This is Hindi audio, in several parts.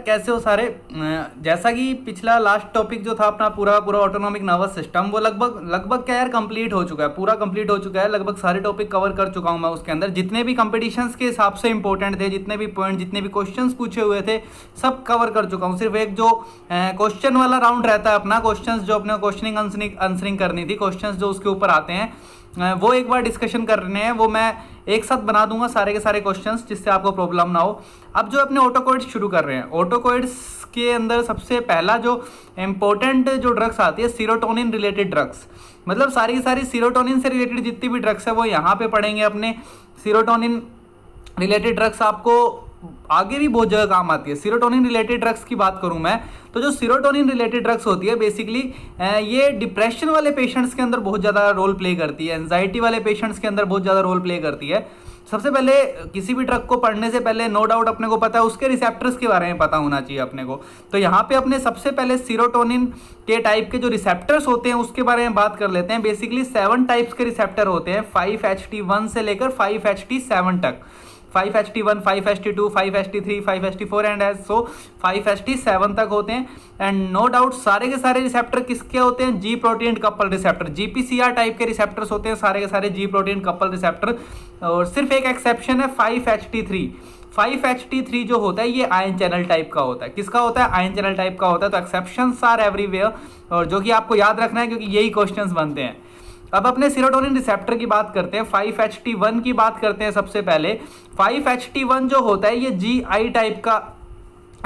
कैसे हो सारे। जैसा कि पिछला लास्ट टॉपिक जो था अपना पूरा पूरा ऑटोनॉमिक नर्वस सिस्टम, वो लगभग लगभग क्या यार कंप्लीट हो चुका है, पूरा कंप्लीट हो चुका है। लगभग सारे टॉपिक कवर कर चुका हूँ मैं उसके अंदर। जितने भी कंपटीशंस के हिसाब से इंपॉर्टेंट थे, जितने भी पॉइंट, जितने भी क्वेश्चंस पूछे हुए थे, सब कवर कर चुका हूँ। सिर्फ एक जो क्वेश्चन वाला राउंड रहता है अपना, क्वेश्चन जो अपने क्वेश्चनिंग आंसरिंग करनी थी, क्वेश्चन जो उसके ऊपर आते हैं, वो एक बार डिस्कशन करने हैं। वो मैं एक साथ बना दूंगा सारे के सारे क्वेश्चंस, जिससे आपको प्रॉब्लम ना हो। अब जो अपने ऑटोकोइड्स शुरू कर रहे हैं, ऑटोकोइड्स के अंदर सबसे पहला जो इम्पोर्टेंट जो ड्रग्स आती है, सीरोटोनिन रिलेटेड ड्रग्स। मतलब सारी की सारी सीरोटोनिन से रिलेटेड जितनी भी ड्रग्स है वो यहाँ पे पढ़ेंगे अपने। सीरोटोनिन रिलेटेड ड्रग्स आपको आगे भी बहुत जगह काम आती है। सीरोटोनिन रिलेटेड ड्रग्स की बात करूं मैं, तो जो सीरोटोनिन रिलेटेड ड्रग्स होती है बेसिकली ये डिप्रेशन वाले पेशेंट्स के अंदर बहुत ज़्यादा रोल प्ले करती है, एंजाइटी वाले पेशेंट्स के अंदर बहुत ज़्यादा रोल प्ले करती है। सबसे पहले किसी भी ड्रग को पढ़ने से पहले नो डाउट अपने को पता है उसके रिसेप्टर्स के बारे में पता होना चाहिए अपने को। तो यहाँ पे अपने सबसे पहले सीरोटोनिन के टाइप के जो रिसेप्टर्स होते हैं उसके बारे में बात कर लेते हैं। बेसिकली 7 टाइप्स के रिसेप्टर होते हैं, 5HT1 से लेकर 5HT7 तक। 5HT1, 5HT2, 5HT3, 5HT4 and as so 5HT7 तक होते हैं। एंड नो डाउट सारे के सारे रिसेप्टर किसके होते हैं? जी protein couple receptor, GPCR type के रिसेप्टर्स होते हैं सारे के सारे जी प्रोटीन कपल रिसेप्टर। और सिर्फ एक एक्सेप्शन है 5HT3। 5HT3 जो होता है ये आयन चैनल टाइप का होता है। किसका होता है? आयन चैनल टाइप का होता है। तो एक्सेप्शंस आर एवरीवेयर, और जो कि आपको याद रखना है क्योंकि यही क्वेश्चंस बनते हैं। अब अपने सीरोटोनिन रिसेप्टर की बात करते हैं, 5HT1 की बात करते हैं। सबसे पहले 5HT1 जो होता है ये GI टाइप का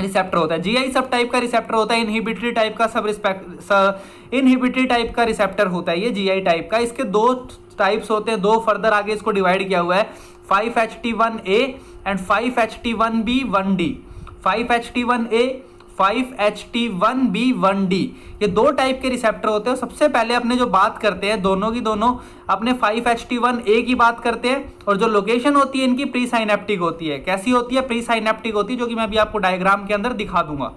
रिसेप्टर होता है। GI सब टाइप का रिसेप्टर होता है, इनहिबिटरी टाइप का इनहिबिटरी टाइप का रिसेप्टर होता है ये GI टाइप का। इसके दो टाइप्स होते हैं, दो फर्दर आगे इसको डिवाइड किया हुआ है, 5HT1A and 5HT1B 1D। 5HT1A 5HT1B 1D, ये दो टाइप के रिसेप्टर होते हैं। सबसे पहले अपने जो बात करते हैं दोनों की दोनों अपने 5HT1A की बात करते हैं, और जो लोकेशन होती है इनकी प्री साइनेप्टिक होती है। कैसी होती है? प्री साइनेप्टिक होती है, जो कि मैं अभी आपको डायग्राम के अंदर दिखा दूंगा।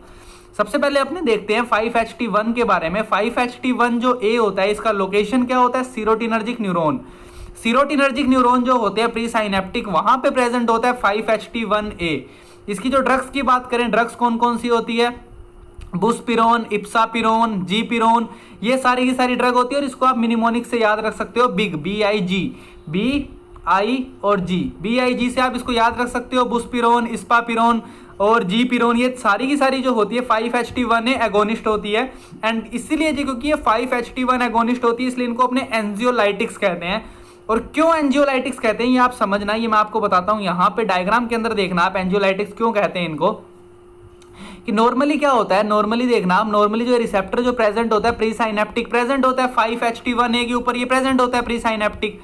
सबसे पहले अपने देखते हैं 5HT1 के बारे में। 5HT1 जो A होता है इसका लोकेशन क्या होता है? सीरोटिनर्जिक न्यूरॉन। सीरोटिनर्जिक न्यूरॉन जो होते हैं प्री साइनेप्टिक, वहां पे प्रेजेंट होता है 5HT1A। इसकी जो ड्रग्स की बात करें, ड्रग्स कौन कौन सी होती है? बुस्पिरोन, इप्सापिरोन, जीपिरोन, ये सारी की सारी ड्रग होती है। और इसको आप मिनिमोनिक से याद रख सकते हो, बिग, BIG, BI और G, BIG से आप इसको याद रख सकते हो। बुस्पिरोन, इस्पापिरोन और जीपिरोन, ये सारी की सारी जो होती है 5HT1A एगोनिस्ट होती है। एंड इसीलिए जी क्योंकि ये 5HT1 एगोनिस्ट होती है इसलिए इनको अपने एंजियोलाइटिक्स कहते हैं। और क्यों एंजियोलाइटिक्स कहते हैं ये आप समझना, ये मैं आपको बताता हूं। यहाँ पे डायग्राम के अंदर देखना आप एंजियोलाइटिक्स क्यों कहते हैं इनको। कि नॉर्मली क्या होता है, नॉर्मली देखना आप, नॉर्मली जो रिसेप्टर जो प्रेजेंट होता है प्री साइनेप्टिक प्रेजेंट होता है 5HT1A के ऊपर, ये प्रेजेंट होता है प्री साइनेप्टिक।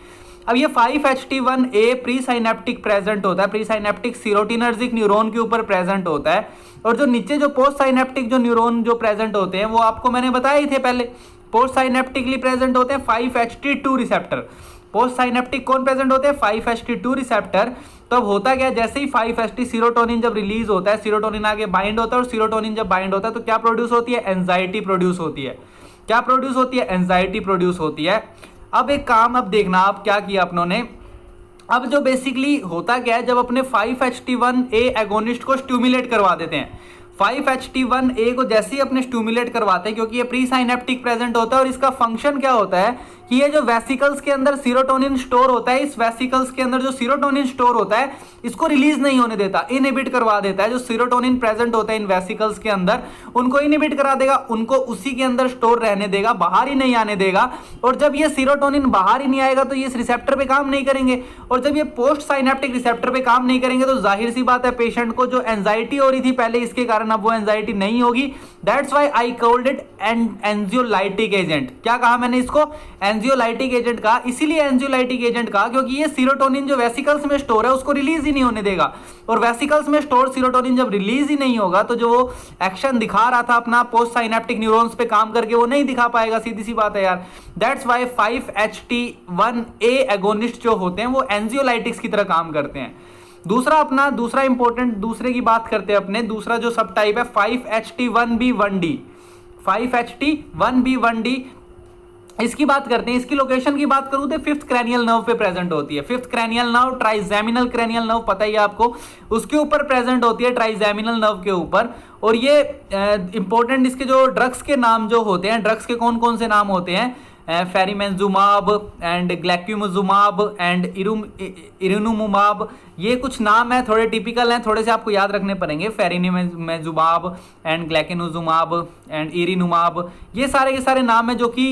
अब ये 5HT1A प्री साइनेप्टिक प्रेजेंट होता है, प्री साइनेप्टिक सीरोटिनर्जिक न्यूरॉन के ऊपर प्रेजेंट होता है। और जो नीचे जो पोस्ट साइनेप्टिक जो न्यूरॉन जो प्रेजेंट होते हैं वो आपको मैंने बताया ही थे पहले, पोस्ट साइनेप्टिकली प्रेजेंट होते हैं 5HT2 रिसेप्टर। पोस्ट साइनेप्टिक कौन प्रेजेंट होते हैं? 5HT2 receptor. तो अब होता क्या, जैसे ही 5HT सीरोटोनिन जब रिलीज होता है, सीरोटोनिन आगे बाइंड होता है, और सीरोटोनिन जब बाइंड होता है तो क्या प्रोड्यूस होती है? एंजाइटी प्रोड्यूस होती है। क्या प्रोड्यूस होती है? एंजाइटी प्रोड्यूस होती है। अब एक काम अब देखना आप क्या किया अपनों ने। अब जो बेसिकली होता क्या है, जब अपने 5HT1A एगोनिस्ट को स्टिमुलेट करवा देते हैं, 5HT1A को जैसे ही अपने स्टिमुलेट करवाते हैं, क्योंकि ये प्री साइनेप्टिक प्रेजेंट होता है और इसका फंक्शन क्या होता है कि ये जो वेसिकल्स के अंदर सीरोटोनिन स्टोर होता है, इस वेसिकल्स के अंदर जो सीरोटोनिन स्टोर होता है इसको रिलीज नहीं होने देता, इनहिबिट करवा देता है। जो सीरोटोनिन प्रेजेंट होता है इन वेसिकल्स के अंदर उनको इनहिबिट करा देगा, उनको उसी के अंदर स्टोर रहने देगा, बाहर ही नहीं आने देगा। और जब ये सीरोटोनिन बाहर ही नहीं आएगा तो ये इस रिसेप्टर पे काम नहीं करेंगे, और जब ये पोस्ट साइनेप्टिक रिसेप्टर पे काम नहीं करेंगे तो जाहिर सी बात है पेशेंट को जो एंजाइटी हो रही थी पहले इसके कारण अब वो एंजाइटी नहीं होगी। That's why I called it anxiolytic agent. क्या कहा मैंने इसको? एंजियोलाइटिक एजेंट कहा। इसीलिए एंजियोलाइटिक एजेंट कहा क्योंकि ये सीरोटोनिन जो वेसिकल्स में स्टोर है उसको रिलीज ही नहीं होने देगा, और वेसिकल्स में स्टोर सीरोटोनिन जब रिलीज ही नहीं होगा तो जो वो एक्शन दिखा रहा था अपना पोस्ट साइनेप्टिक न्यूरॉन्स पे काम करके वो नहीं दिखा पाएगा, सीधी सी बात है यार। दैट्स व्हाई 5HT1A एगोनिस्ट जो होते हैं वो एंजियोलाइटिक्स की तरह काम करते हैं। दूसरा अपना दूसरा इंपॉर्टेंट, दूसरे की बात करते हैं अपने, दूसरा जो सब टाइप है 5HT1B 1D। 5HT1B 1D इसकी बात करते हैं, इसकी लोकेशन की बात करूं तो फिफ्थ क्रैनियल नर्व पे प्रेजेंट होती है। Fifth cranial nerve, trigeminal cranial nerve पता ही है आपको, उसके ऊपर प्रेजेंट होती है, ट्राइजेमिनल नर्व के ऊपर। और ये इंपॉर्टेंट इसके जो ड्रग्स के नाम जो होते हैं, ड्रग्स के कौन कौन से नाम होते हैं, फेरिमेंजुमाब एंड ग्लैक्यूमुजुमाब एंड इरुनुमुमाब, ये कुछ नाम है, थोड़े टिपिकल हैं, थोड़े से आपको याद रखने पड़ेंगे। फेरिनिमेजुमाब एंड ग्लैकेनुजुमाब एंड इरिनुमाब, ये सारे के सारे नाम है जो कि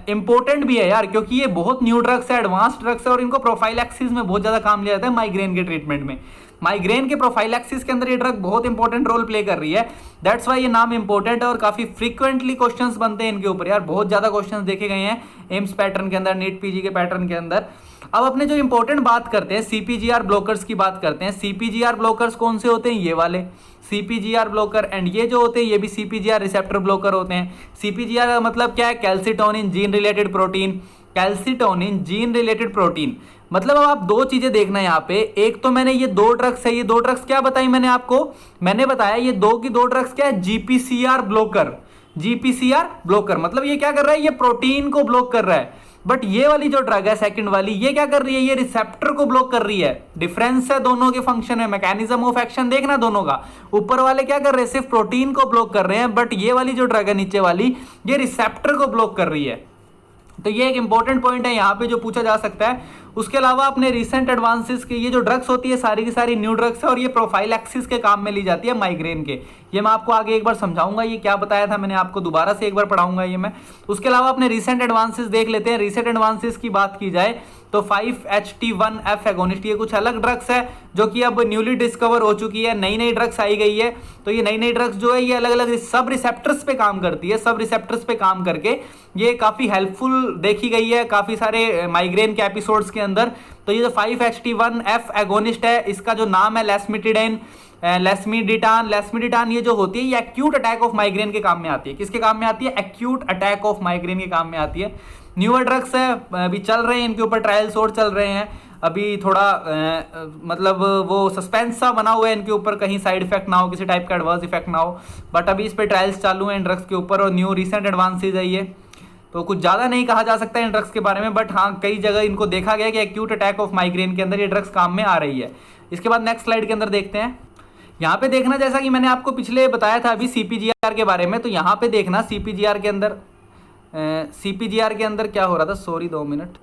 इंपॉर्टेंट भी है यार, क्योंकि ये बहुत न्यू ड्रग्स है, एडवांस ड्रग्स है, और इनको प्रोफाइलैक्सिस में बहुत ज़्यादा काम लिया जाता है माइग्रेन के ट्रीटमेंट में। माइग्रेन के प्रोफाइलैक्सिस के अंदर ये ड्रग बहुत इंपॉर्टेंट रोल प्ले कर रही है, दैट्स वाई ये नाम इंपॉर्टेंट है और काफी फ्रीक्वेंटली क्वेश्चंस बनते हैं इनके ऊपर यार, बहुत ज्यादा क्वेश्चंस देखे गए हैं एम्स पैटर्न के अंदर, नीट पीजी के पैटर्न के अंदर। अब अपने जो इंपॉर्टेंट बात करते हैं सीपीजीआर ब्लॉकर्स की बात करते हैं। सीपीजीआर ब्लॉकर्स कौन से होते हैं, ये वाले सीपीजीआर ब्लॉकर, एंड ये जो होते हैं ये भी सीपीजीआर रिसेप्टर ब्लॉकर होते हैं। सीपीजीआर का मतलब क्या है, calcitonin gene related protein, calcitonin gene related protein. मतलब अब आप दो चीजें देखना है यहाँ पे, एक तो मैंने ये दो ड्रग्स है, ये दो ड्रग्स क्या बताई मैंने आपको, मैंने बताया ये दो की दो ड्रग्स क्या है, जीपीसीआर ब्लॉकर। जीपीसीआर ब्लॉकर मतलब ये क्या कर रहा है, ये प्रोटीन को ब्लॉक कर रहा है। बट ये वाली जो ड्रग है सेकंड वाली, ये क्या कर रही है, ये रिसेप्टर को ब्लॉक कर रही है। डिफरेंस है दोनों के फंक्शन में, मैकेनिज्म ऑफ एक्शन देखना दोनों का। ऊपर वाले क्या कर रहे हैं, सिर्फ प्रोटीन को ब्लॉक कर रहे हैं, बट ये वाली जो ड्रग है नीचे वाली, ये रिसेप्टर को ब्लॉक कर रही है। तो ये एक इंपॉर्टेंट पॉइंट है यहाँ पे जो पूछा जा सकता है। उसके अलावा अपने रिसेंट एडवांसेस के ये जो ड्रग्स होती है सारी की सारी न्यू ड्रग्स है, और ये प्रोफाइलैक्सिस के काम में ली जाती है माइग्रेन के। ये मैं आपको आगे एक बार समझाऊंगा, ये क्या बताया था मैंने आपको, दोबारा से एक बार पढ़ाऊंगा ये मैं। उसके अलावा अपने रिसेंट एडवांसेस देख लेते हैं। रिसेंट एडवांसेस की बात की जाए तो 5-HT1F एगोनिस्ट, ये कुछ अलग ड्रग्स है जो कि अब न्यूली डिस्कवर हो चुकी है, नई नई ड्रग्स आई गई है। तो ये नई नई ड्रग्स जो है ये अलग अलग सब रिसेप्टर्स पे काम करती है, सब रिसेप्टर्स पे काम करके ये काफी हेल्पफुल देखी गई है काफी सारे माइग्रेन के एपिसोड्स के अंदर। तो ये जो 5-HT1F एगोनिस्ट है, इसका जो नाम है लेस्मिटिडाइन, लेस्मिडिटान ये जो होती है ये एक्यूट अटैक ऑफ माइग्रेन के काम में आती है। किसके काम में आती है, एक्यूट अटैक ऑफ माइग्रेन के काम में आती है। न्यूअर ड्रग्स है, अभी चल रहे हैं, इनके ऊपर ट्रायल्स और चल रहे हैं। अभी थोड़ा मतलब वो सस्पेंस सा बना हुआ है इनके ऊपर, कहीं साइड इफेक्ट ना हो, किसी टाइप का एडवर्स इफेक्ट ना हो, बट अभी इस पे ट्रायल्स चालू हैं इन ड्रग्स के ऊपर, और न्यू रिसेंट एडवांसेज है ये। तो कुछ ज़्यादा नहीं कहा जा सकता इन ड्रग्स के बारे में, बट हाँ कई जगह इनको देखा गया कि एक्यूट अटैक ऑफ माइग्रेन के अंदर ये ड्रग्स काम में आ रही है। इसके बाद नेक्स्ट स्लाइड के अंदर देखते हैं। यहाँ पे देखना, जैसा कि मैंने आपको पिछले बताया था अभी सीपीजीआर के बारे में, तो यहाँ पे देखना सीपीजीआर के अंदर क्या हो रहा था, सॉरी 2 मिनट।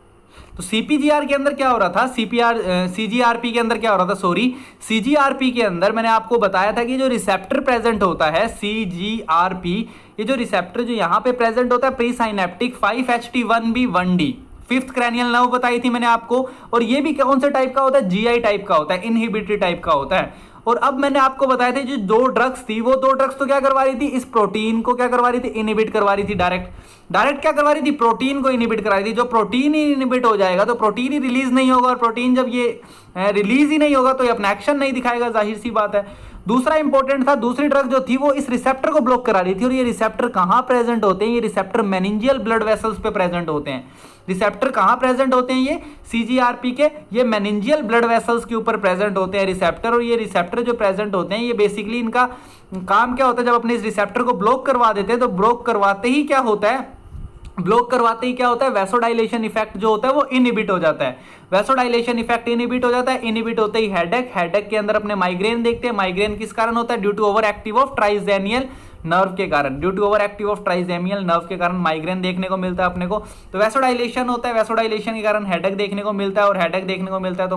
तो सीपीजीआर के अंदर क्या हो रहा था, सीजीआरपी के अंदर क्या हो रहा था, सॉरी सीजीआरपी के अंदर मैंने आपको बताया था कि जो रिसेप्टर प्रेजेंट होता है सीजीआरपी, ये जो रिसेप्टर जो यहाँ पे प्रेजेंट होता है pre synaptic 5-HT1B1D, fifth cranial nerve बताई थी मैंने आपको। और ये भी कौन से टाइप का होता है, जीआई टाइप का होता है, इनहिबिटरी टाइप का होता है। और अब मैंने आपको बताया था जो दो ड्रग्स थी, वो दो ड्रग्स तो क्या करवा रही थी, इस प्रोटीन को क्या करवा रही थी, इनहिबिट करवा रही थी। डायरेक्ट क्या करवा रही थी, प्रोटीन को इनहिबिट करा रही थी। जो प्रोटीन ही इनहिबिट हो जाएगा तो प्रोटीन ही रिलीज नहीं होगा, और प्रोटीन जब ये रिलीज ही नहीं होगा तो ये अपना एक्शन नहीं दिखाएगा, जाहिर सी बात है। दूसरा इंपॉर्टेंट था, दूसरी ड्रग जो थी वो इस रिसेप्टर को ब्लॉक करा रही थी। और ये रिसेप्टर कहाँ प्रेजेंट होते हैं, ये रिसेप्टर मेनिंजियल ब्लड वेसल्स पे प्रेजेंट होते हैं। रिसेप्टर कहाँ प्रेजेंट होते हैं, ये सीजीआरपी के ये मेनिंजियल ब्लड वेसल्स के ऊपर प्रेजेंट होते हैं रिसेप्टर। और ये रिसेप्टर जो प्रेजेंट होते हैं ये बेसिकली इनका काम क्या होता है, जब अपने इस रिसेप्टर को ब्लॉक करवा देते हैं तो ब्लॉक करवाते ही क्या होता है, वैसोडाइलेशन इफेक्ट जो होता है वो इनहिबिट हो जाता है। वैसोडाइलेशन इफेक्ट इनहिबिट हो जाता है, इनहिबिट होते ही हेडेक के अंदर अपने माइग्रेन देखते हैं। माइग्रेन किस कारण होता है, due to over active of trigeminal nerve के कारण, due to over active of trigeminal nerve के कारण माइग्रेन देखने को मिलता है अपने को। तो वैसोडाइलेशन होता है, वैसोडाइलेशन के कारण हेडेक देखने को मिलता है, और हेडेक देखने को मिलता है तो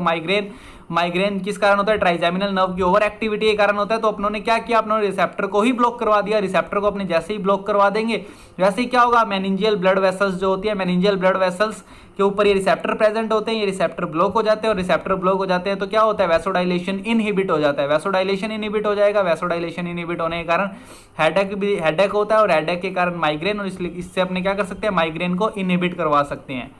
माइग्रेन किस कारण होता है, ट्राइजेमिनल नर्व की ओवर एक्टिविटी के कारण होता है। तो अपनों ने क्या किया, अपनों ने रिसेप्टर को ही ब्लॉक करवा दिया। रिसेप्टर को अपने जैसे ही ब्लॉक करवा देंगे वैसे ही क्या होगा, मेनिंजियल ब्लड वेसल्स जो होती है, मेनिंजियल ब्लड वेसल्स के ऊपर ये रिसेप्टर प्रेजेंट होते हैं, ये रिसेप्टर ब्लॉक हो जाते हैं। और रिसेप्टर ब्लॉक हो जाते हैं तो क्या होता है, वैसोडाइलेशन इनहिबिट हो जाता है। वैसोडाइलेशन इनहिबिट हो जाएगा, वैसोडाइलेशन इनहिबिट होने के कारण हेडेक होता है, और हेडेक के कारण माइग्रेन, और इसलिए इससे अपने क्या कर सकते हैं, माइग्रेन को इनहिबिट करवा सकते हैं।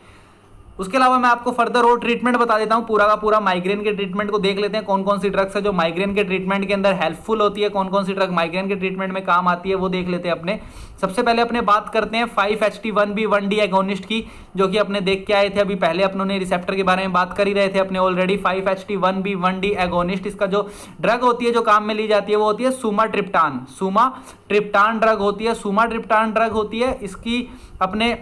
उसके अलावा मैं आपको फर्दर और ट्रीटमेंट बता देता हूं, पूरा का पूरा माइग्रेन के ट्रीटमेंट को देख लेते हैं। कौन कौन सी ड्रग्स है जो माइग्रेन के ट्रीटमेंट के अंदर हेल्पफुल होती है, कौन कौन सी ड्रग माइग्रेन के ट्रीटमेंट में काम आती है, वो देख लेते हैं अपने। सबसे पहले अपने बात करते हैं 5-HT1B1D एगोनिस्ट की, जो कि अपने देख के आए थे अभी पहले, अपनों ने रिसेप्टर के बारे में बात कर ही रहे थे अपने ऑलरेडी। 5-HT1B1D एगोनिस्ट, इसका जो ड्रग होती है जो काम में ली जाती है वो होती है सुमाट्रिप्टान ड्रग होती है। सुमाट्रिप्टान ड्रग होती है, इसकी अपने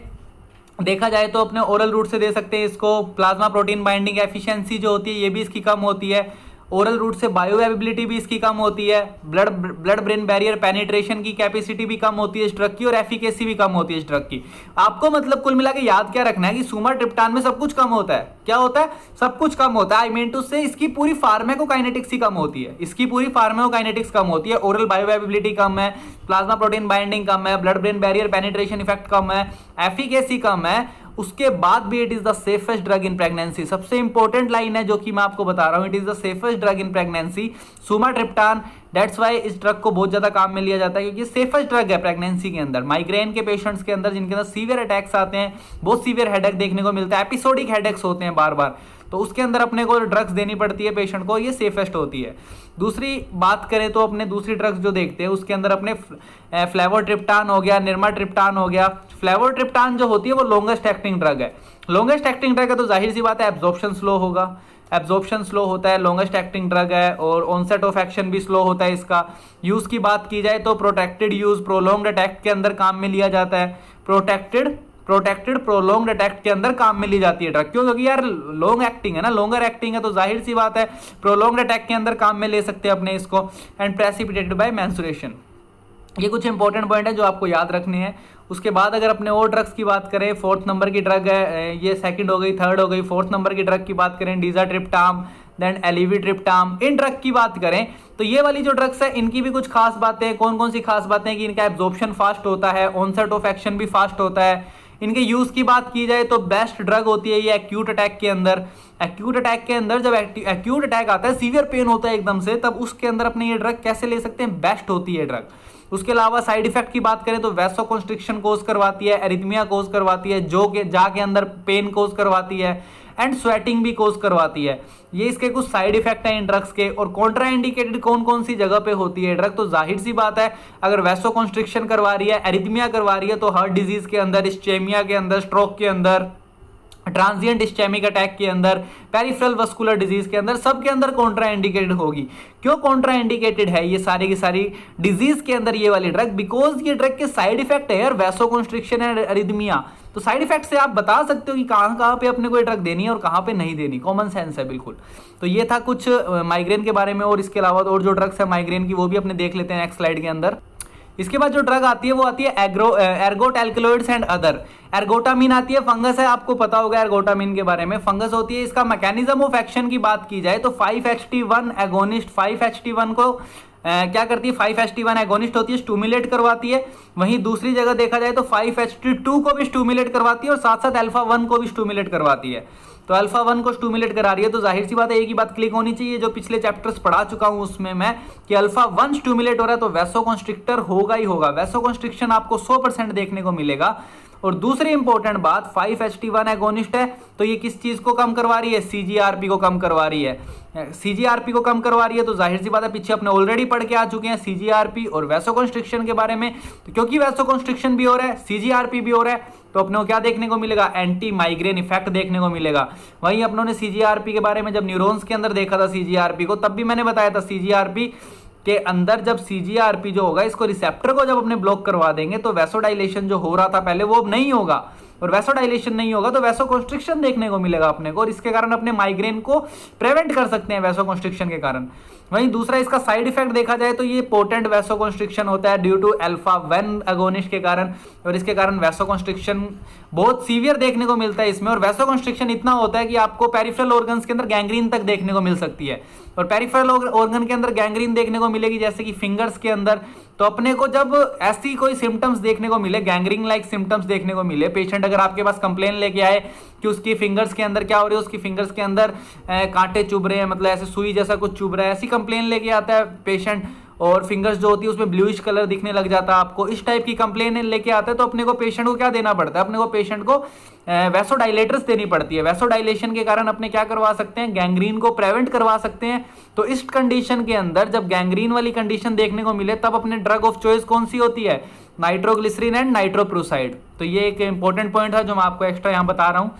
देखा जाए तो अपने ओरल रूट से दे सकते हैं इसको। प्लाज्मा प्रोटीन बाइंडिंग एफिशिएंसी जो होती है ये भी इसकी कम होती है। ओरल रूट से बायो अवेबिलिटी भी इसकी कम होती है। ब्लड ब्रेन बैरियर पेनिट्रेशन की कैपेसिटी भी कम होती है इस ड्रग की, और एफिकेसी भी कम होती है इस ड्रग की। आपको मतलब कुल मिला के याद क्या रखना है कि सुमाट्रिप्टान में सब कुछ कम होता है। क्या होता है? सब कुछ कम होता है। आई मीन टू से इसकी पूरी फार्माकोकाइनेटिक्स ही कम होती है, इसकी पूरी फार्माकोकाइनेटिक्स कम होती है। ओरल बायो अवेबिलिटी कम है, प्लाज्मा प्रोटीन बाइंडिंग कम है, blood brain barrier penetration effect कम है, एफिकेसी कम है। उसके बाद भी it is the safest drug in pregnancy. सबसे इंपॉर्टेंट लाइन है जो कि मैं आपको बता रहा हूं, it is the safest drug in pregnancy sumatriptan. That's why इस ड्रग को बहुत ज्यादा काम में लिया जाता है क्योंकि सेफेस्ट ड्रग है प्रेगनेंसी के अंदर। माइग्रेन के पेशेंट्स के अंदर जिनके अंदर सीवियर अटैक्स आते हैं, बहुत सीवियर हेडेक देखने को मिलता है, एपिसोडिक हेडेक्स होते हैं बार बार, तो उसके अंदर अपने को ड्रग्स देनी पड़ती है पेशेंट को, ये सेफेस्ट होती है। दूसरी बात करें तो अपने दूसरी ड्रग्स जो देखते हैं उसके अंदर अपने फ्लेवोट्रिप्टान हो गया, निर्माट्रिप्टान हो गया। फ्लेवोट्रिप्टान जो होती है वो लॉन्गेस्ट एक्टिंग ड्रग है। लॉन्गेस्ट एक्टिंग ड्रग है तो जाहिर सी बात है एब्जॉर्प्शन स्लो होगा, एब्जॉर्प्शन स्लो होता है, लॉन्गेस्ट एक्टिंग ड्रग है, और ऑनसेट ऑफ एक्शन भी स्लो होता है इसका। यूज की बात की जाए तो प्रोटेक्टेड यूज, प्रोलॉन्ग्ड अटैक के अंदर काम में लिया जाता है। प्रोटेक्टेड प्रोलॉन्ग्ड अटैक के अंदर काम में ली जाती है ड्रग। क्यों? क्योंकि यार लॉन्ग एक्टिंग है ना, लॉन्गर एक्टिंग है, तो जाहिर सी बात है प्रोलॉन्ग्ड अटैक के अंदर काम में ले सकते हैं अपने इसको। And precipitated bye menstruation. ये कुछ इंपॉर्टेंट पॉइंट है जो आपको याद रखने हैं। उसके बाद अगर अपने और ड्रग्स की बात करें, फोर्थ नंबर की ड्रग है, ये सेकंड हो गई, थर्ड हो गई, फोर्थ नंबर की ड्रग की बात करें डिजाट्रिप्टाम, देन एलिविट्रिप्टाम। इन ड्रग की बात करें तो ये वाली जो ड्रग्स है इनकी भी कुछ खास बातें हैं। कौन कौन सी खास बातें हैं कि इनका एब्जॉर्प्शन फास्ट होता है, ऑनसेट ऑफ एक्शन भी फास्ट होता है। इनके यूज की बात की जाए तो बेस्ट ड्रग होती है ये एक्यूट अटैक के अंदर। एक्यूट अटैक के अंदर जब एक्यूट अटैक आता है, सीवियर पेन होता है एकदम से, तब उसके अंदर अपने ये ड्रग कैसे ले सकते हैं, बेस्ट होती है ड्रग। उसके अलावा साइड इफेक्ट की बात करें तो वैसोकंस्ट्रिक्शन कोज करवाती है, एरिथमिया कोज करवाती है, जो के जा के अंदर पेन कोज करवाती है, एंड स्वेटिंग भी कोज करवाती है। ये इसके कुछ साइड इफेक्ट हैं इन ड्रग्स के। और कॉन्ट्रा इंडिकेटेड कौन कौन सी जगह पे होती है ड्रग, तो जाहिर सी बात है अगर वैसोकंस्ट्रिक्शन करवा रही है, एरिथमिया करवा रही है, तो हार्ट डिजीज के अंदर, इस्चेमिया के अंदर, स्ट्रोक के अंदर, ट्रांजिएंट इस्चेमिक अटैक के अंदर, पेरिफेरल वस्कुलर डिजीज के अंदर, सब के अंदर कॉन्ट्रा इंडिकेटेड होगी। क्यों कॉन्ट्रा इंडिकेटेड है ये सारी की सारी डिजीज के अंदर ये वाली ड्रग? बिकॉज ये ड्रग के साइड इफेक्ट है यार, वैसोकंस्ट्रिक्शन एंड एरिथमिया। तो साइड इफेक्ट से आप बता सकते हो कि कहां कहां पे अपने को ये ड्रग देनी है और कहां पे नहीं देनी। कॉमन सेंस है बिल्कुल। तो ये था कुछ माइग्रेन के बारे में। और इसके अलावा और जो ड्रग्स है माइग्रेन की वो भी अपने देख लेते हैं नेक्स्ट स्लाइड के अंदर। इसके बाद जो ड्रग आती है वो आती है एर्गोटैल्कलॉइड्स एंड अदर। एर्गोटामिन आती है, फंगस है, आपको पता होगा एर्गोटामिन के बारे में, फंगस होती है। इसका मैकेनिज्म ऑफ एक्शन की बात की जाए तो 5-HT1 एगोनिस्ट, 5-HT1 को क्या करती है, 5-HT1 एगोनिस्ट होती है, स्टूमुलेट करवाती है। वहीं दूसरी जगह देखा जाए तो 5-HT2 को भी स्टूमुलेट करवाती है और साथ साथ अल्फा 1 को भी स्टूमुलेट करवाती है। तो अल्फा 1 को स्टूमुलेट करा रही है तो जाहिर सी बात है एक ही बात क्लिक होनी चाहिए, जो पिछले चैप्टर्स पढ़ा चुका हूं उसमें मैं, कि अल्फा 1 स्टूमुलेट हो रहा है तो वैसोकंस्ट्रिक्टर होगा ही होगा। वैसोकंस्ट्रिक्शन आपको 100% देखने को मिलेगा। और दूसरी इंपॉर्टेंट बात, 5-HT1 एगोनिस्ट है तो ये किस चीज को कम करवा रही है, CGRP को कम करवा रही है। CGRP को कम करवा रही है तो जाहिर सी बात है पीछे अपने ऑलरेडी पढ़ के आ चुके हैं CGRP और वैसोकंस्ट्रिक्शन के बारे में। तो क्योंकि वैसोकंस्ट्रिक्शन भी हो रहा है, CGRP भी हो रहा है, तो अपने को क्या देखने को मिलेगा, एंटी माइग्रेन इफेक्ट देखने को मिलेगा। वहीं अपनों ने CGRP के बारे में जब न्यूरॉन्स के अंदर देखा था CGRP को, तब भी मैंने बताया था CGRP के अंदर जब CGRP जो होगा, इसको रिसेप्टर को जब अपने ब्लॉक करवा देंगे तो वैसोडाइलेशन जो हो रहा था पहले वो अब नहीं होगा। और वैसोडाइलेशन नहीं होगा तो वैसोकंस्ट्रिक्शन देखने को मिलेगा अपने को, और इसके कारण अपने माइग्रेन को प्रिवेंट कर सकते हैं वैसोकंस्ट्रिक्शन के कारण। वहीं दूसरा इसका साइड इफेक्ट देखा जाए तो ये पोटेंट वैसोकंस्ट्रिक्शन होता है ड्यू टू अल्फा 1 एगोनिस्ट के कारण, और इसके कारण वैसोकंस्ट्रिक्शन बहुत सीवियर देखने को मिलता है इसमें। और वैसोकंस्ट्रिक्शन इतना होता है कि आपको पेरिफेरल ऑर्गन्स के अंदर गैंग्रीन तक देखने को मिल सकती है। और पेरिफेरल ऑर्गन के अंदर गैंग्रीन देखने को मिलेगी जैसे कि फिंगर्स के अंदर। तो अपने को जब ऐसी कोई सिम्टम्स देखने को मिले, गैंग्रीन लाइक सिम्टम्स देखने को मिले, पेशेंट अगर आपके पास कंप्लेन लेके आए कि उसकी फिंगर्स के अंदर क्या हो रही है, उसकी फिंगर्स के अंदर कांटे चुभ रहे हैं, मतलब ऐसे सुई जैसा कुछ चुभ रहा है, ऐसी कंप्लेन लेके आता है पेशेंट, और फिंगर्स जो होती है उसमें ब्लूइश कलर दिखने लग जाता है आपको, इस टाइप की कंप्लेन लेके आता है, तो अपने को पेशेंट को क्या देना पड़ता है, अपने को पेशेंट को वैसोडाइलेटर्स देनी पड़ती है। वैसोडाइलेशन के कारण अपने क्या करवा सकते हैं, गैंग्रीन को प्रिवेंट करवा सकते हैं। तो इस कंडीशन के अंदर जब गैंग्रीन वाली कंडीशन देखने को मिले तब अपने ड्रग ऑफ चॉइस कौन सी होती है, नाइट्रोग्लिसरीन एंड नाइट्रोप्रोसाइड। तो ये एक इंपॉर्टेंट पॉइंट है जो मैं आपको एक्स्ट्रा यहाँ बता रहा हूँ।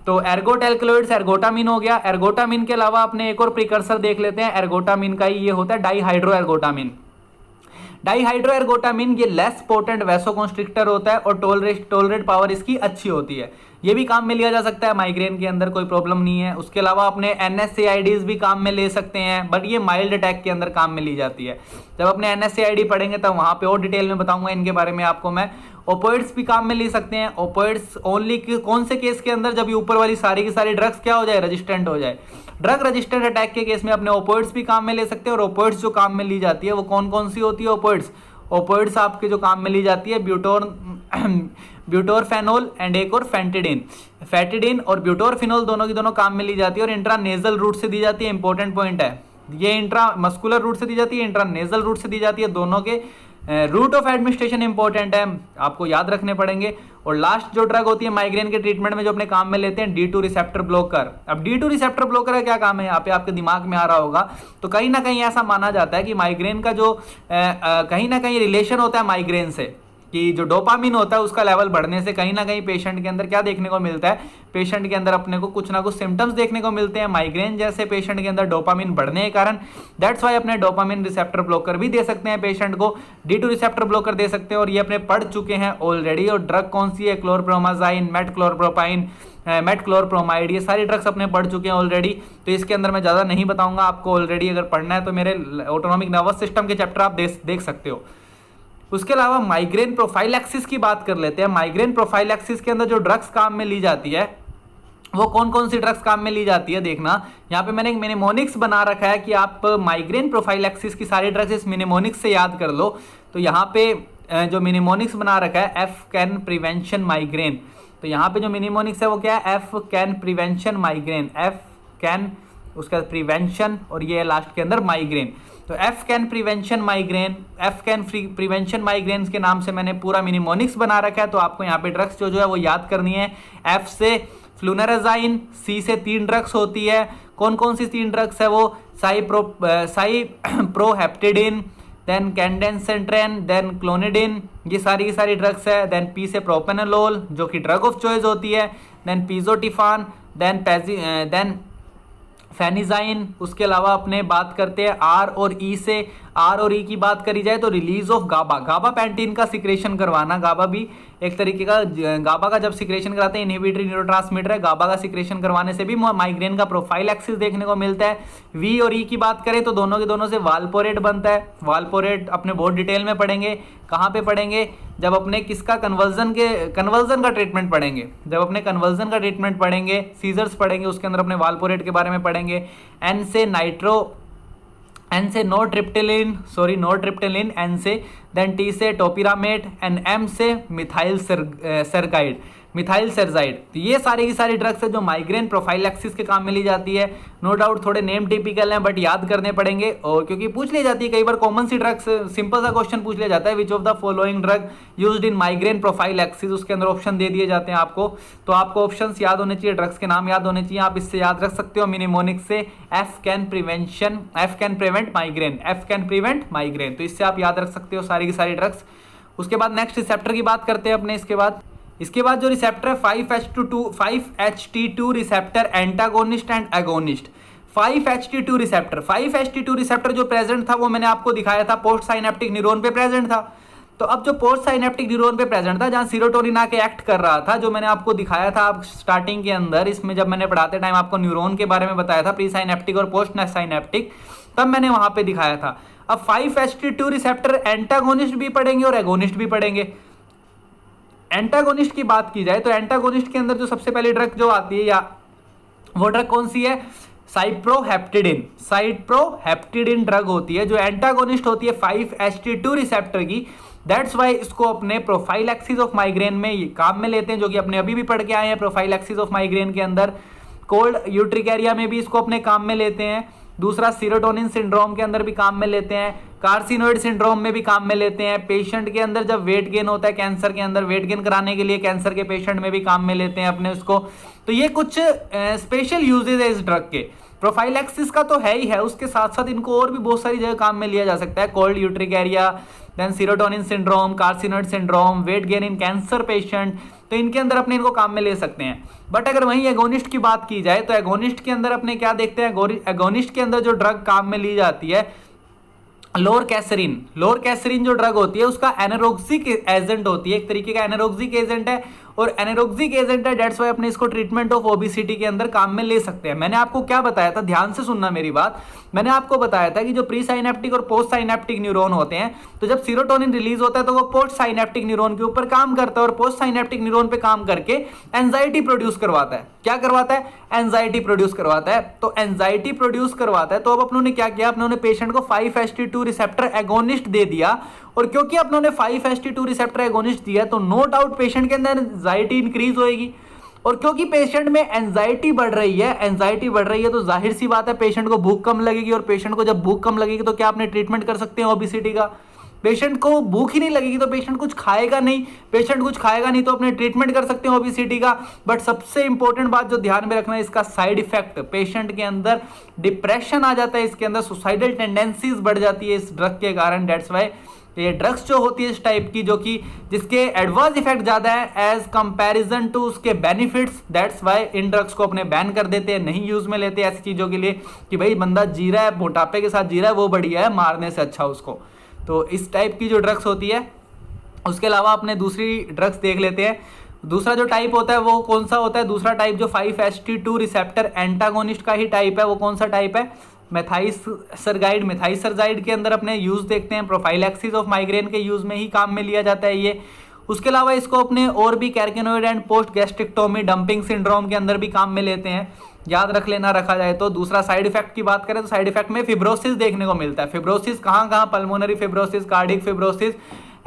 तो एर्गोटैल्कलॉइड्स एर्गोटामिन हो गया। एर्गोटामिन के अलावा अपने एक और प्रिकर्सर देख लेते हैं, एर्गोटामिन का ही ये होता है डाईहाइड्रो एर्गोटामिन। डाईहाइड्रोएर्गोटामिन ये लेस पोटेंट वैसोकॉन्स्ट्रिक्टर होता है और टोलरेट पावर इसकी अच्छी होती है। ये भी काम में लिया जा सकता है माइग्रेन के अंदर, कोई प्रॉब्लम नहीं है। उसके अलावा अपने NSAIDs भी काम में ले सकते हैं, बट ये माइल्ड अटैक के अंदर काम में ली जाती है। जब अपने NSAID पढ़ेंगे तब वहाँ पे और डिटेल में बताऊंगा इनके बारे में आपको मैं। ओपोइड्स भी काम में ले सकते हैं। ओपोइड्स ओनली कौन से केस के अंदर, जब ये ऊपर वाली सारी की सारी ड्रग्स क्या हो जाए, रेजिस्टेंट हो जाए। ड्रग रेजिस्टेंट अटैक के केस में अपने ओपोइड्स भी काम में ले सकते हैं। और ओपोइड्स जो काम में ली जाती है वो कौन कौन सी होती है ओपोइड्स? ओपोइड्स आपके जो काम में ली जाती है ब्यूटोरफेनोल एंड एक और फैटिडिन और ब्यूटोरफिनोल दोनों की दोनों काम में ली जाती है और इंट्रानेजल रूट से दी जाती है। इंपॉर्टेंट पॉइंट है ये, इंट्रामस्कुलर रूट से दी जाती है, इंट्रानेजल रूट से दी जाती है। दोनों के रूट ऑफ एडमिनिस्ट्रेशन इंपॉर्टेंट है, आपको याद रखने पड़ेंगे। और लास्ट जो ड्रग होती है माइग्रेन के ट्रीटमेंट में जो अपने काम में लेते हैं, D2 रिसेप्टर ब्लॉकर। अब D2 रिसेप्टर ब्लॉकर का क्या काम है, यहाँ पे आपके दिमाग में आ रहा होगा। तो कहीं ना कहीं ऐसा माना जाता है कि माइग्रेन का जो कहीं ना कहीं रिलेशन होता है माइग्रेन से, कि जो डोपामिन होता है उसका लेवल बढ़ने से कहीं ना कहीं पेशेंट के अंदर क्या देखने को मिलता है, पेशेंट के अंदर अपने को कुछ ना कुछ सिम्टम्स देखने को मिलते हैं माइग्रेन जैसे, पेशेंट के अंदर डोपामिन बढ़ने के कारण। दैट्स वाई अपने डोपामिन रिसेप्टर ब्लॉकर भी दे सकते हैं पेशेंट को, D2 रिसेप्टर ब्लॉकर दे सकते हैं। और ये अपने पढ़ चुके हैं ऑलरेडी। और ड्रग कौन सी है, क्लोरप्रोमाजाइन, मेटक्लोरप्रोपाइन, मेटक्लोरप्रोमाइड, ये सारी ड्रग्स अपने पढ़ चुके हैं ऑलरेडी। तो इसके अंदर मैं ज़्यादा नहीं बताऊंगा आपको, ऑलरेडी अगर पढ़ना है तो मेरे ऑटोनॉमिक नर्वस सिस्टम के चैप्टर आप देख सकते हो। उसके अलावा माइग्रेन प्रोफाइलैक्सिस की बात कर लेते हैं। माइग्रेन प्रोफाइलैक्सिस के अंदर जो ड्रग्स काम में ली जाती है वो कौन कौन सी ड्रग्स काम में ली जाती है, देखना यहाँ पे मैंने एक मिनेमोनिक्स बना रखा है कि आप माइग्रेन प्रोफाइलैक्सिस की सारी ड्रग्स इस मिनेमोनिक्स से याद कर लो। तो यहाँ पे जो मिनेमोनिक्स बना रखा है, एफ कैन प्रिवेंशन माइग्रेन। तो यहाँ पे जो मिनेमोनिक्स है वो क्या है, F can prevention migraine, F can उसका प्रिवेंशन और ये लास्ट के अंदर माइग्रेन। तो F can prevention migraine, F can prevention migraine के नाम से मैंने पूरा मिनिमोनिक्स बना रखा है। तो आपको यहाँ पे ड्रग्स जो है वो याद करनी है। एफ से फ्लूनेराजाइन, सी से 3 ड्रग्स होती है। कौन कौन सी 3 ड्रग्स है वो, साइप्रोहेप्टिडिन, देन कैंडेंसेंट्रेन, देन क्लोनिडिन, ये सारी की सारी ड्रग्स है। देन पी से प्रोपेनोलोल जो कि ड्रग ऑफ चॉइस होती है, देन पीजोटिफान, देन फेनिजाइन। उसके अलावा अपने बात करते हैं आर और ई से, आर और ई की बात करी जाए तो रिलीज ऑफ गाबा, गाबा पैंटीन का सिक्रेशन करवाना। गाबा भी एक तरीके का, गाबा का जब सिक्रेशन कराते हैं इनहिबिटरी न्यूरोट्रांसमीटर है, गाबा का सिक्रेशन करवाने से भी माइग्रेन का प्रोफाइल एक्सिस देखने को मिलता है। वी और ई की बात करें तो दोनों के दोनों से वालपोरेट बनता है। वालपोरेट अपने बहुत डिटेल में पढ़ेंगे। कहाँ पे पढ़ेंगे, जब अपने किसका कन्वर्जन का ट्रीटमेंट पढ़ेंगे, जब अपने कन्वर्जन का ट्रीटमेंट पढ़ेंगे, सीजर्स पढ़ेंगे, उसके अंदर अपने वालपोरेट के बारे में पढ़ेंगे। एन से नोट्रिप्टिलिन, एन से, देन टी से टोपिरामेट, एंड एम से मिथाइल सेरजाइड। तो ये सारी की सारी ड्रग्स है जो माइग्रेन प्रोफाइलैक्सिस के काम में ली जाती है। नो डाउट थोड़े नेम टिपिकल हैं बट याद करने पड़ेंगे, और क्योंकि पूछ ली जाती है कई बार कॉमन सी ड्रग्स, सिंपल सा क्वेश्चन पूछ लिया जाता है, which of the following drug used in migraine prophylaxis, उसके अंदर ऑप्शन दे दिए जाते हैं आपको। तो आपको ऑप्शंस याद होने चाहिए, ड्रग्स के नाम याद होने चाहिए। आप इससे याद रख सकते हो मिनिमोनिक से, एफ कैन प्रिवेंट माइग्रेन। तो इससे आप याद रख सकते हो सारी की सारी ड्रग्स। उसके बाद नेक्स्ट रिसेप्टर की बात करते हैं अपने। इसके बाद जो रिसेप्टर है 5HT2 receptor antagonist and agonist. 5HT2 receptor जो प्रेजेंट था वो मैंने आपको दिखाया था, पोस्ट साइनेप्टिक न्यूरॉन पे प्रेजेंट था। तो अब जो पोस्ट साइनेप्टिक न्यूरॉन पे प्रेजेंट था, जहां सीरोटोनिन आके एक्ट कर रहा था, जो मैंने आपको दिखाया था आप स्टार्टिंग के अंदर, इसमें जब मैंने पढ़ाते टाइम आपको न्यूरॉन के बारे में बताया था, प्री साइनेप्टिक और पोस्ट साइनेप्टिक, तब मैंने वहां पे दिखाया था। अब 5HT2 रिसेप्टर एंटागोनिस्ट भी पढ़ेंगे और एगोनिस्ट भी पढ़ेंगे। एंटागोनिस्ट की बात की जाए तो एंटागोनिस्ट के अंदर जो सबसे पहली ड्रग जो आती है, या वो ड्रग कौन सी है, साइप्रोहेप्टिडिन ड्रग होती है, जो एंटागोनिस्ट होती है 5HT2 रिसेप्टर की। दैट्स वाई इसको अपने प्रोफाइलैक्सिस ऑफ माइग्रेन में काम में लेते हैं, जो कि अपने अभी भी पढ़ के आए हैं प्रोफाइलैक्सिस ऑफ माइग्रेन के अंदर। कोल्ड यूट्रिकेरिया में भी इसको अपने काम में लेते हैं। दूसरा सीरोटोनिन सिंड्रोम के अंदर भी काम में लेते हैं। कार्सिनोइड सिंड्रोम में भी काम में लेते हैं। पेशेंट के अंदर जब वेट गेन होता है, कैंसर के अंदर वेट गेन कराने के लिए कैंसर के पेशेंट में भी काम में लेते हैं अपने उसको। तो ये कुछ स्पेशल यूजेज है इस ड्रग के। प्रोफाइलैक्सिस का तो है ही है, उसके साथ साथ इनको और भी बहुत सारी जगह काम में लिया जा सकता है। Cold urticaria, then serotonin syndrome, carcinoid syndrome, weight gain in cancer patient, तो इनके अंदर अपने इनको काम में ले सकते हैं। बट अगर वहीं एगोनिस्ट की बात की जाए तो एगोनिस्ट के अंदर अपने क्या देखते हैं, एगोनिस्ट के अंदर जो ड्रग काम में ली जाती है लोर कैसरीन जो ड्रग होती है उसका एनारोक्सिक एजेंट होती है, एक तरीके का एनारोक्सिक एजेंट है, और एनारोक्सिक एजेंट है, डेट्स वाई अपने इसको ट्रीटमेंट ऑफ ओबेसिटी के अंदर काम में ले सकते हैं। मैंने आपको क्या बताया था, ध्यान से सुनना मेरी बात। मैंने आपको बताया था कि जो प्री साइनेप्टिक और पोस्ट साइनेप्टिक न्यूरॉन होते हैं, तो जब सीरोटोनिन रिलीज होता है तो वो पोस्ट साइनेप्टिक न्यूरॉन के ऊपर काम करता है, और पोस्ट साइनेप्टिक न्यूरॉन पे काम करके एंजाइटी प्रोड्यूस करवाता है। क्या करवाता है? एंजाइटी प्रोड्यूस करवाता है। तो एंजाइटी प्रोड्यूस करवाता है, तो अब अपनों ने क्या किया, अपनों ने पेशेंट को 5-HT2 रिसेप्टर एगोनिस्ट दे दिया, और क्योंकि अपनों ने 5-HT2 रिसेप्टर एगोनिस्ट दिया तो नो डाउट पेशेंट के अंदर एंजाइटी इंक्रीज होएगी, और क्योंकि पेशेंट में एंजाइटी बढ़ रही है तो जाहिर सी बात है पेशेंट को भूख कम लगेगी, और पेशेंट को जब भूख कम लगेगी तो क्या आपने ट्रीटमेंट कर सकते हैं ओबेसिटी का? पेशेंट को भूख ही नहीं लगेगी तो पेशेंट कुछ खाएगा नहीं, तो अपने ट्रीटमेंट कर सकते हैं ओबेसिटी का। बट सबसे इंपॉर्टेंट बात जो ध्यान में रखना है, इसका साइड इफेक्ट, पेशेंट के अंदर डिप्रेशन आ जाता है, इसके अंदर सुसाइडल टेंडेंसीज बढ़ जाती है इस ड्रग के कारण। डेट्स वाई ये ड्रग्स जो होती है इस टाइप की, जो कि जिसके एडवर्स इफेक्ट ज्यादा है एज कंपैरिजन टू उसके benefits, that's why in drugs को अपने बैन कर देते हैं, नहीं यूज में लेते ऐसी चीजों के लिए कि भाई बंदा जी रहा है, मोटापे के साथ जी रहा है, वो बढ़िया है, मारने से अच्छा उसको। तो इस टाइप की जो ड्रग्स होती है, उसके अलावा अपने दूसरी ड्रग्स देख लेते हैं। दूसरा जो टाइप होता है वो कौन सा होता है? दूसरा टाइप जो 5-HT2 रिसेप्टर एंटागोनिस्ट का ही टाइप है, वो कौन सा टाइप है? मेथाइसरजाइड के अंदर अपने यूज देखते हैं, प्रोफाइलैक्सिस ऑफ माइग्रेन के यूज में ही काम में लिया जाता है ये। उसके अलावा इसको अपने और भी कैर्किनोइड एंड पोस्ट गैस्ट्रिक्टोमी डंपिंग सिंड्रोम के अंदर भी काम में लेते हैं, याद रख लेना, रखा जाए तो। दूसरा साइड इफेक्ट की बात करें तो साइड इफेक्ट में फिब्रोसिस देखने को मिलता है। फिब्रोसिस कहाँ? Pulmonary fibrosis, cardiac fibrosis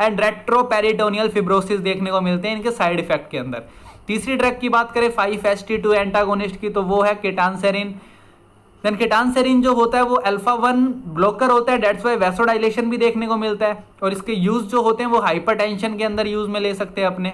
and retroperitoneal fibrosis देखने को मिलते हैं इनके साइड इफेक्ट के अंदर। तीसरी ड्रग की बात करें 5-HT2 एंटागोनिस्ट की, तो वो है केटानसेरिन। देन केटानसेरिन जो होता है वो अल्फा-1 ब्लॉकर होता है, डेट्स वाई वैसोडाइलेशन भी देखने को मिलता है, और इसके यूज जो होते हैं वो हाइपरटेंशन के अंदर यूज में ले सकते हैं अपने।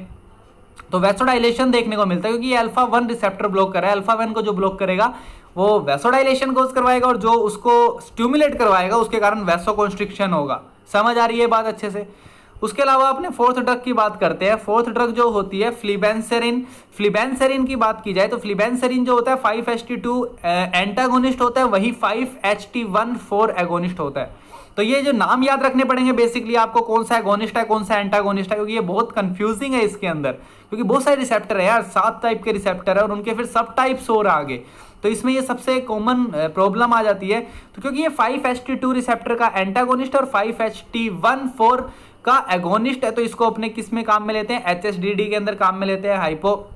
तो वैसोडाइलेशन देखने को मिलता है क्योंकि ये अल्फा-1 रिसेप्टर ब्लॉकर है, अल्फा-1 को जो ब्लॉक करेगा वो वैसोडाइलेशन कोज करवाएगा, और जो उसको स्टिमुलेट करवाएगा उसके कारण वैसोकॉन्स्ट्रिक्शन होगा। समझ आ रही है बात अच्छे से? उसके अलावा अपने फोर्थ ड्रग की बात करते हैं। फोर्थ ड्रग जो होती है फ्लिबेंसेरिन की बात की जाए तो फ्लिबेंसेरिन जो होता है 5-HT2 एंटागोनिस्ट होता है, वही 5-HT1/4 एगोनिस्ट होता है। तो ये जो नाम याद रखने पड़ेंगे बेसिकली आपको, कौन सा एगोनिस्ट है कौन सा एंटागोनिस्ट है, क्योंकि ये बहुत कंफ्यूजिंग है इसके अंदर, क्योंकि बहुत सारे रिसेप्टर है यार, 7 टाइप के रिसेप्टर है और उनके फिर सब टाइप्स और आगे, तो इसमें ये सबसे कॉमन प्रॉब्लम आ जाती है। तो क्योंकि ये 5-HT2 रिसेप्टर का एंटागोनिस्ट और 5-HT1/4 का एगोनिस्ट है, तो इसको अपने किस में काम में लेते हैं? HSDD के अंदर काम में लेते हैं, हाइपो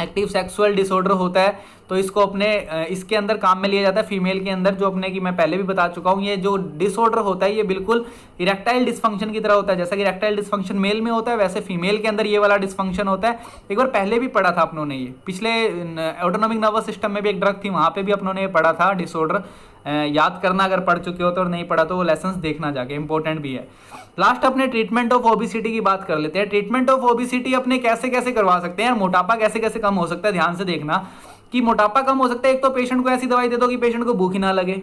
एक्टिव सेक्सुअल डिसऑर्डर होता है, तो इसको अपने इसके अंदर काम में लिया जाता है फीमेल के अंदर, जो अपने की मैं पहले भी बता चुका हूँ। ये जो डिसऑर्डर होता है ये बिल्कुल इरेक्टाइल डिसफंक्शन की तरह होता है, जैसा कि इरेक्टाइल डिसफंक्शन मेल में होता है वैसे फीमेल के अंदर ये वाला डिसफंक्शन होता है। एक बार पहले भी पढ़ा था अपनों ने, ये पिछले ऑटोनॉमिक नर्वस सिस्टम में भी एक ड्रग थी, वहाँ पे भी अपनों ने पढ़ा था डिसऑर्डर। याद करना अगर पढ़ चुके हो तो, और नहीं पढ़ा तो वो लेसन्स देखना जाके, इंपॉर्टेंट भी है। लास्ट अपने ट्रीटमेंट ऑफ ओबेसिटी की बात कर लेते हैं। ट्रीटमेंट ऑफ ओबेसिटी अपने कैसे कैसे करवा सकते हैं, मोटापा कैसे कैसे कम हो सकता है। ध्यान से देखना कि मोटापा कम हो सकता है, एक तो पेशेंट को ऐसी दवाई दे दो कि पेशेंट को भूख ही ना लगे,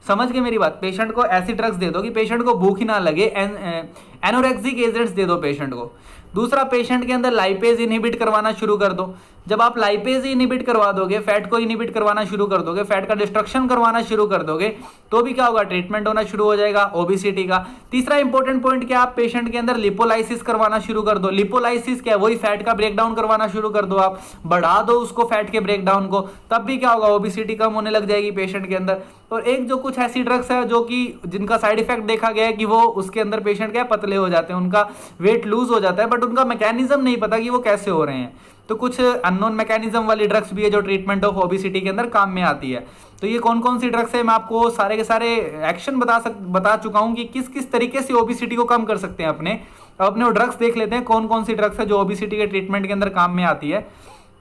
समझ गए मेरी बात? पेशेंट को ऐसी ड्रग्स दे दो कि पेशेंट को भूख ही ना लगे, एनोरेक्सिक एजेंट्स दे दो पेशेंट को। दूसरा, पेशेंट के अंदर लाइपेज इनहिबिट करवाना शुरू कर दो। जब आप लाइपेज इनहिबिट करवा दोगे, फैट को इनहिबिट करवाना शुरू कर दोगे, फैट का डिस्ट्रक्शन करवाना शुरू कर दोगे, तो भी क्या होगा? ट्रीटमेंट होना शुरू हो जाएगा ओबेसिटी का। तीसरा इंपॉर्टेंट पॉइंट क्या, आप पेशेंट के अंदर लिपोलाइसिस करवाना शुरू कर दो। लिपोलाइसिस क्या है? वही फैट का ब्रेकडाउन करवाना शुरू कर दो, आप बढ़ा दो उसको फैट के ब्रेकडाउन को, तब भी क्या होगा? ओबेसिटी कम होने लग जाएगी पेशेंट के अंदर। और एक जो कुछ ऐसी ड्रग्स है जो कि जिनका साइड इफेक्ट देखा गया है कि वो उसके अंदर पेशेंट क्या पतले हो जाते हैं, उनका वेट लूज हो जाता है, बट उनका मैकेनिज्म नहीं पता कि वो कैसे हो रहे हैं। तो कुछ अननोन मैकेनिज्म वाली ड्रग्स भी है जो ट्रीटमेंट ऑफ ओबेसिटी के अंदर काम में आती है। तो ये कौन कौन सी ड्रग्स है, मैं आपको सारे के सारे एक्शन बता चुका हूँ कि किस किस तरीके से ओबेसिटी को कम कर सकते हैं अपने। अब अपने वो ड्रग्स देख लेते हैं कौन कौन सी ड्रग्स है जो ओबेसिटी के ट्रीटमेंट के अंदर काम में आती है।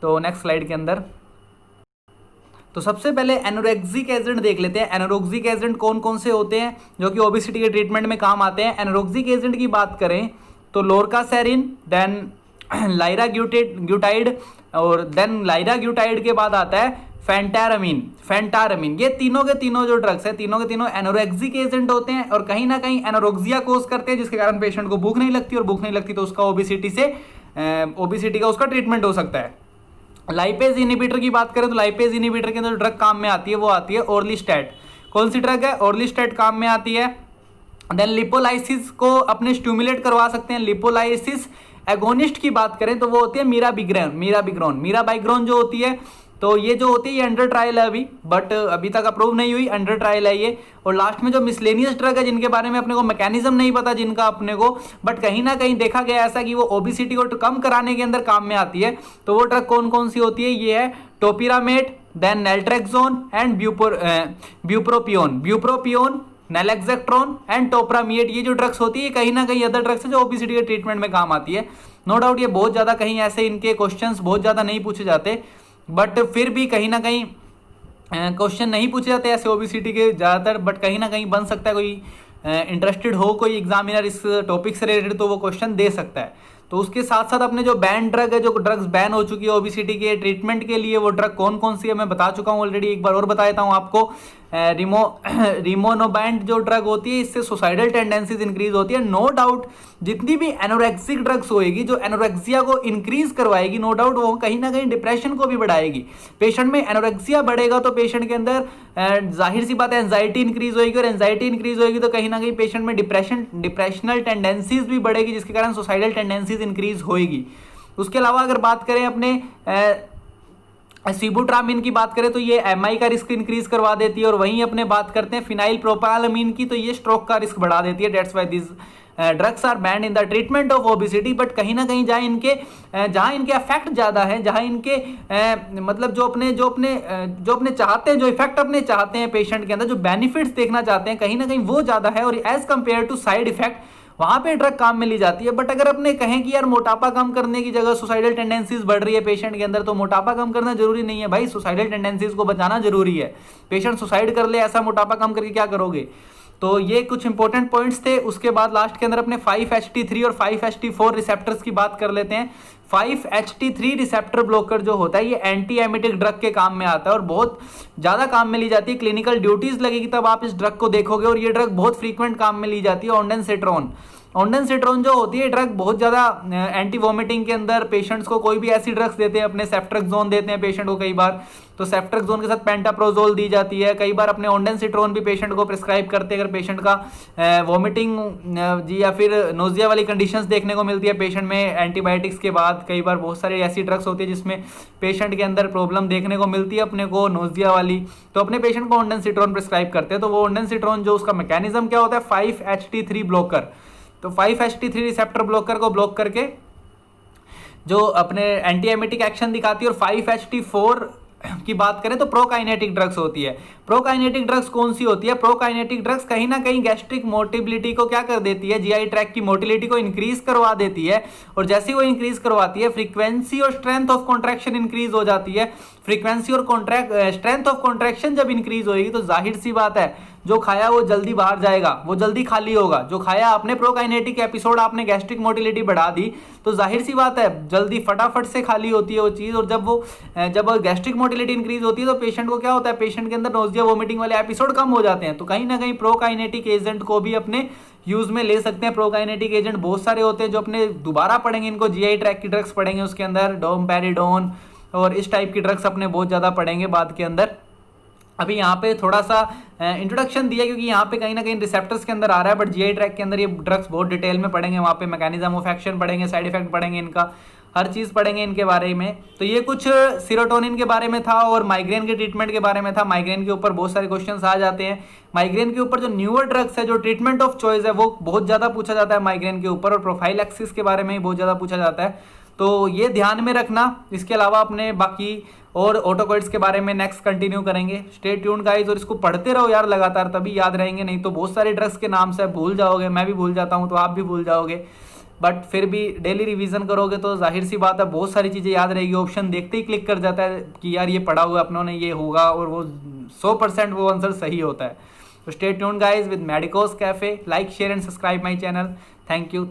तो नेक्स्ट स्लाइड के अंदर तो सबसे पहले एनोरेक्सिक एजेंट देख लेते हैं। एनोरेक्सिक एजेंट कौन कौन से होते हैं जो कि ओबेसिटी के ट्रीटमेंट में काम आते हैं। एनोरेक्सिक एजेंट की बात करें तो लोरकासेरिन, देन लाइराग्यूटाइड, और देन लाइराग्यूटाइड के बाद आता है फेंटारामीन। ये तीनों के तीनों जो ड्रग्स है, तीनों के तीनों एनोरेक्सिक एजेंट होते हैं और कहीं ना कहीं एनोरेक्सिया कोज करते हैं, जिसके कारण पेशेंट को भूख नहीं लगती, और भूख नहीं लगती तो उसका ओबेसिटी का उसका ट्रीटमेंट हो सकता है। लाइपेज इनहिबिटर की बात करें तो लाइपेज इनहिबिटर के अंदर जो ड्रग काम में आती है वो आती है ओरलिस्टैट। कौन सी ड्रग है? ओरलिस्टैट काम में आती है। देन लिपोलाइसिस को अपने स्टिमुलेट करवा सकते हैं। लिपोलाइसिस एगोनिस्ट की बात करें तो वो होती है मीराबिग्रोन जो होती है, तो ये जो होती है ये अंडर ट्रायल है अभी, बट अभी तक अप्रूव नहीं हुई, अंडर ट्रायल है ये। और लास्ट में जो मिसलेनियस ड्रग है जिनके बारे में अपने को मैकेनिज्म नहीं पता जिनका अपने को, बट कहीं ना कहीं देखा गया ऐसा कि वो ओबेसिटी को कम कराने के अंदर काम में आती है। तो वो ड्रग कौन कौन सी होती है, ये है टोपिरामेट, देन नेल्ट्रेक्सोन एंड ब्यूप्रोपियोन, नैलेक्सेट्रॉन एंड टोप्रामिएट। ये जो ड्रग्स होती है कहीं ना कहीं अदर ड्रग्स है जो ओबेसिटी के ट्रीटमेंट में काम आती है। नो डाउट ये बहुत ज़्यादा कहीं ऐसे इनके क्वेश्चंस बहुत ज़्यादा नहीं पूछे जाते, बट फिर भी कहीं ना कहीं क्वेश्चन नहीं पूछे जाते ऐसे ओबेसिटी के ज़्यादातर, बट कहीं ना कहीं बन सकता है कोई इंटरेस्टेड हो कोई एग्जामिनर इस टॉपिक से रिलेटेड तो वो क्वेश्चन दे सकता है। तो उसके साथ साथ अपने जो बैन ड्रग है, जो ड्रग्स बैन हो चुकी है ओबेसिटी के ट्रीटमेंट के लिए, वो ड्रग कौन कौन सी है मैं बता चुका हूँ ऑलरेडी, एक बार और बता देता हूँ आपको। रिमोनोबैंड जो ड्रग होती है इससे सुसाइडल टेंडेंसीज इंक्रीज होती है। नो डाउट जितनी भी एनोरेक्सिक ड्रग्स होएगी जो एनोरेक्सिया को इंक्रीज करवाएगी, नो डाउट वो कहीं ना कहीं डिप्रेशन को भी बढ़ाएगी। पेशेंट में एनोरेक्सिया बढ़ेगा तो पेशेंट के अंदर जाहिर सी बात है एंजाइटी इंक्रीज होएगी, और एंजाइटी इंक्रीज होएगी तो कहीं ना कहीं पेशेंट में डिप्रेशनल टेंडेंसीज भी बढ़ेगी, जिसके कारण सुसाइडल टेंडेंसीज इंक्रीज होएगी। उसके अलावा अगर बात करें अपने सिबुट्रामिन की बात करें तो ये एमआई का रिस्क इंक्रीज करवा देती है, और वहीं अपने बात करते हैं फिनाइल प्रोपालामीन की तो ये स्ट्रोक का रिस्क बढ़ा देती है। That's why this drugs are banned in the treatment of obesity. But कहीं ना कहीं जहाँ इनके इफेक्ट ज़्यादा है, जहाँ इनके मतलब जो अपने चाहते हैं, जो इफेक्ट अपने चाहते हैं पेशेंट के अंदर, जो बेनिफिट्स देखना चाहते हैं कहीं ना कहीं वो ज़्यादा है, और as compare to side effect वहाँ पे ड्रग काम में ली जाती है। बट अगर अपने कहें कि यार मोटापा कम करने की जगह सुसाइडल टेंडेंसीज बढ़ रही है पेशेंट के अंदर, तो मोटापा कम करना जरूरी नहीं है भाई, सुसाइडल टेंडेंसीज को बचाना जरूरी है। पेशेंट सुसाइड कर ले ऐसा मोटापा कम करके क्या करोगे। तो ये कुछ इंपॉर्टेंट पॉइंट्स थे। उसके बाद लास्ट के अंदर अपने 5-HT3 और 5-HT4 रिसेप्टर्स की बात कर लेते हैं। 5-HT3 रिसेप्टर ब्लॉकर जो होता है ये एंटी एमिटिक ड्रग के काम में आता है और बहुत ज़्यादा काम में ली जाती है। क्लिनिकल ड्यूटीज़ लगेगी तब आप इस ड्रग को देखोगे, और ये ड्रग बहुत फ्रीक्वेंट काम में ली जाती है। ऑन्डेंसेट्रॉन जो होती है ड्रग बहुत ज़्यादा एंटी वॉमिटिंग के अंदर पेशेंट्स को कोई भी ऐसी ड्रग्स देते हैं, अपने सेफ्ट्रेक्सोन देते हैं पेशेंट को कई बार, तो सेफ्ट्रेक्सोन के साथ पेंटाप्रोजोल दी जाती है। कई बार अपने ऑन्डेंसेट्रॉन भी पेशेंट को प्रिस्क्राइब करते हैं अगर पेशेंट का वॉमिटिंग जी या फिर नोजिया वाली कंडीशंस देखने को मिलती है पेशेंट में एंटीबायोटिक्स के बाद। कई बार बहुत सारी ऐसी ड्रग्स होती है जिसमें पेशेंट के अंदर प्रॉब्लम देखने को मिलती है अपने को नोजिया वाली, तो अपने पेशेंट को ऑन्डेंसेट्रॉन प्रिस्क्राइब करते हैं। तो वो ऑन्डेंसेट्रॉन जो उसका मैकेनिज्म क्या होता है, 5-HT3 ब्लॉकर। तो 5-HT3 रिसेप्टर ब्लॉकर को ब्लॉक करके जो अपने एंटी एमिटिक एक्शन दिखाती है। और 5-HT4 की बात करें तो प्रोकाइनेटिक ड्रग्स होती है। प्रोकाइनेटिक ड्रग्स कौन सी होती है, प्रोकाइनेटिक ड्रग्स कहीं ना कहीं गैस्ट्रिक मोटिलिटी को क्या कर देती है, जीआई ट्रैक की मोटिलिटी को इंक्रीज करवा देती है। और जैसे वो इंक्रीज करवाती है फ्रीक्वेंसी और स्ट्रेंथ ऑफ कॉन्ट्रैक्शन इंक्रीज हो जाती है। फ्रीक्वेंसी और स्ट्रेंथ ऑफ कॉन्ट्रैक्शन जब इंक्रीज होगी तो जाहिर सी बात है जो खाया वो जल्दी बाहर जाएगा, वो जल्दी खाली होगा। जो खाया आपने प्रोकाइनेटिक एपिसोड आपने गैस्ट्रिक मोटिलिटी बढ़ा दी तो जाहिर सी बात है जल्दी फटाफट से खाली होती है वो चीज़। और जब गैस्ट्रिक मोटिलिटी इंक्रीज होती है तो पेशेंट को क्या होता है, पेशेंट के अंदर नोजिया वोमिटिंग वाले एपिसोड कम हो जाते हैं। तो कहीं ना कहीं प्रोकाइनेटिक एजेंट को भी अपने यूज में ले सकते हैं। प्रोकाइनेटिक एजेंट बहुत सारे होते हैं जो अपने दोबारा पढ़ेंगे, इनको जीआई ट्रैक की ड्रग्स पढ़ेंगे, उसके अंदर डोमपेरिडोन और इस टाइप की ड्रग्स अपने बहुत ज़्यादा पढ़ेंगे बाद के अंदर। अभी यहाँ पे थोड़ा सा इंट्रोडक्शन दिया क्योंकि यहाँ पे कहीं ना कहीं रिसेप्टर्स के अंदर आ रहा है, बट जीआई ट्रैक के अंदर ये ड्रग्स बहुत डिटेल में पढ़ेंगे। वहाँ पे मैकेनिज्म ऑफ एक्शन पढ़ेंगे, साइड इफेक्ट पढ़ेंगे, इनका हर चीज़ पढ़ेंगे इनके बारे में। तो ये कुछ सीरोटोनिन के बारे में था और माइग्रेन के ट्रीटमेंट के बारे में था। माइग्रेन के ऊपर बहुत सारे क्वेश्चंस आ जाते हैं। माइग्रेन के ऊपर जो न्यूअर ड्रग्स है, जो ट्रीटमेंट ऑफ चॉइस है, वो बहुत ज़्यादा पूछा जाता है माइग्रेन के ऊपर, और प्रोफाइलैक्सिस के बारे में भी बहुत ज़्यादा पूछा जाता है। तो ये ध्यान में रखना। इसके अलावा अपने बाकी और ऑटोकॉइड्स के बारे में नेक्स्ट कंटिन्यू करेंगे। स्टे ट्यून्ड गाइस, और इसको पढ़ते रहो यार लगातार, तभी याद रहेंगे, नहीं तो बहुत सारे ड्रग्स के नाम से भूल जाओगे। मैं भी भूल जाता हूँ तो आप भी भूल जाओगे, बट फिर भी डेली रिवीजन करोगे तो जाहिर सी बात है बहुत सारी चीज़ें याद रहेगी। ऑप्शन देखते ही क्लिक कर जाता है कि यार ये पढ़ा हुआ अपनों ने, ये होगा, और वो 100% वो आंसर सही होता है। तो stay tuned guys with medicos cafe. Like share and subscribe my channel. Thank you.